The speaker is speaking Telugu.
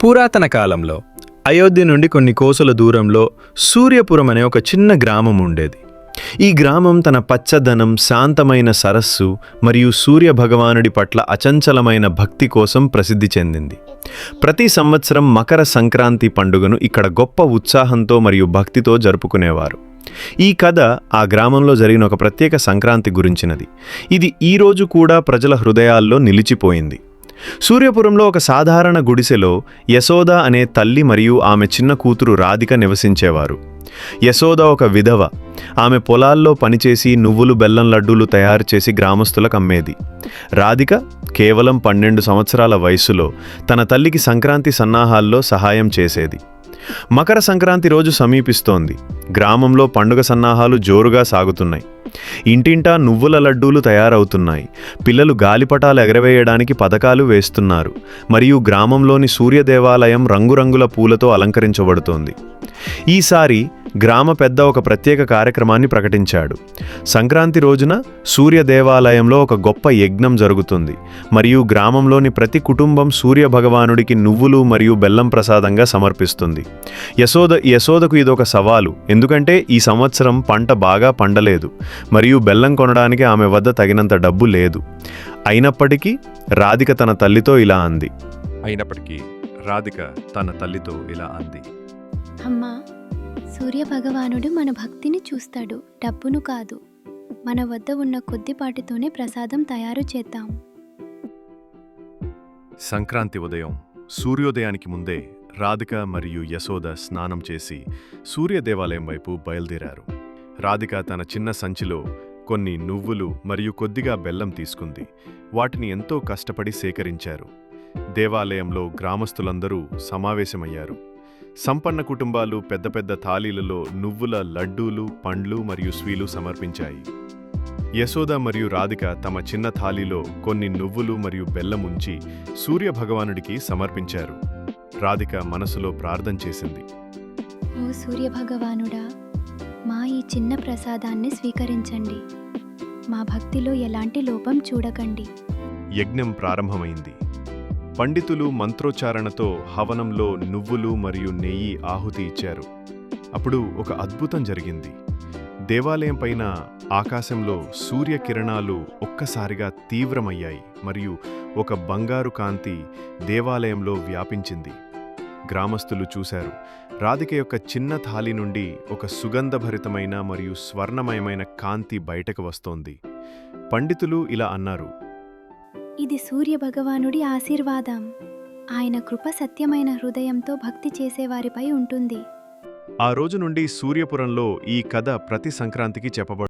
పురాతన కాలంలో అయోధ్య నుండి కొన్ని కోసల దూరంలో సూర్యపురం అనే ఒక చిన్న గ్రామం ఉండేది. ఈ గ్రామం తన పచ్చదనం, శాంతమైన సరస్సు మరియు సూర్య భగవానుడి పట్ల అచంచలమైన భక్తి కోసం ప్రసిద్ధి చెందింది. ప్రతి సంవత్సరం మకర సంక్రాంతి పండుగను ఇక్కడ గొప్ప ఉత్సాహంతో మరియు భక్తితో జరుపుకునేవారు. ఈ కథ ఆ గ్రామంలో జరిగిన ఒక ప్రత్యేక సంక్రాంతి గురించినది. ఇది ఈరోజు కూడా ప్రజల హృదయాల్లో నిలిచిపోయింది. సూర్యపురంలో ఒక సాధారణ గుడిసెలో యశోద అనే తల్లి మరియు ఆమె చిన్న కూతురు రాధిక నివసించేవారు. యశోద ఒక విధవ. ఆమె పొలాల్లో పనిచేసి నువ్వులు, బెల్లం లడ్డూలు తయారు చేసి గ్రామస్తులకు అమ్మేది. రాధిక కేవలం 12 సంవత్సరాల వయసులో తన తల్లికి సంక్రాంతి సన్నాహాల్లో సహాయం చేసేది. మకర సంక్రాంతి రోజు సమీపిస్తోంది. గ్రామంలో పండుగ సన్నాహాలు జోరుగా సాగుతున్నాయి. ఇంటింటా నువ్వుల లడ్డూలు తయారవుతున్నాయి. పిల్లలు గాలిపటాలు ఎగరవేయడానికి పథకాలు వేస్తున్నారు. మరియు గ్రామంలోని సూర్య దేవాలయం రంగురంగుల పూలతో అలంకరించబడుతోంది. ఈసారి గ్రామ పెద్ద ఒక ప్రత్యేక కార్యక్రమాన్ని ప్రకటించాడు. సంక్రాంతి రోజున సూర్య దేవాలయంలో ఒక గొప్ప యజ్ఞం జరుగుతుంది మరియు గ్రామంలోని ప్రతి కుటుంబం సూర్య భగవానుడికి నువ్వులు మరియు బెల్లం ప్రసాదంగా సమర్పిస్తుంది. యశోదకు ఇదొక సవాలు, ఎందుకంటే ఈ సంవత్సరం పంట బాగా పండలేదు మరియు బెల్లం కొనడానికి ఆమె వద్ద తగినంత డబ్బు లేదు. అయినప్పటికీ రాధిక తన తల్లితో ఇలా అంది. అమ్మా, సూర్య భగవానుడు మన భక్తిని చూస్తాడు, డబ్బును కాదు. మన వద్ద ఉన్న కొద్దిపాటితోనే ప్రసాదం తయారు చేద్దాం. సంక్రాంతి ఉదయం సూర్యోదయానికి ముందే రాధిక మరియు యశోద స్నానం చేసి సూర్య దేవాలయం వైపు బయలుదేరారు. రాధిక తన చిన్న సంచిలో కొన్ని నువ్వులు మరియు కొద్దిగా బెల్లం తీసుకుంది. వాటిని ఎంతో కష్టపడి సేకరించారు. దేవాలయంలో గ్రామస్తులందరూ సమావేశమయ్యారు. సంపన్న కుటుంబాలు పెద్ద పెద్ద థాలీలలో నువ్వుల లడ్డూలు, పండ్లు మరియు స్వీలు సమర్పించాయి. యశోద మరియు రాధిక తమ చిన్న థాలీలో కొన్ని నువ్వులు మరియు బెల్లం ఉంచి సూర్య భగవానుడికి సమర్పించారు. రాధిక మనసులో ప్రార్థన చేసింది. ఓ సూర్య భగవానుడా, మా ఈ చిన్న ప్రసాదాన్ని స్వీకరించండి. మా భక్తిలో ఎలాంటి లోపం చూడకండి. యజ్ఞం ప్రారంభమైంది. పండితులు మంత్రోచ్చారణతో హవనంలో నువ్వులు మరియు నెయ్యి ఆహుతి ఇచ్చారు. అప్పుడు ఒక అద్భుతం జరిగింది. దేవాలయం పైన ఆకాశంలో సూర్యకిరణాలు ఒక్కసారిగా తీవ్రమయ్యాయి మరియు ఒక బంగారు కాంతి దేవాలయంలో వ్యాపించింది. గ్రామస్తులు చూశారు. రాధిక యొక్క చిన్న థాలి నుండి ఒక సుగంధభరితమైన మరియు స్వర్ణమయమైన కాంతి బయటకు వస్తోంది. పండితులు ఇలా అన్నారు, ఇది సూర్య భగవానుడి ఆశీర్వాదం. ఆయన కృప సత్యమైన హృదయంతో భక్తి చేసేవారిపై ఉంటుంది. ఆ రోజు నుండి సూర్యపురంలో ఈ కథ ప్రతి సంక్రాంతికి చెప్పబడుతుంది.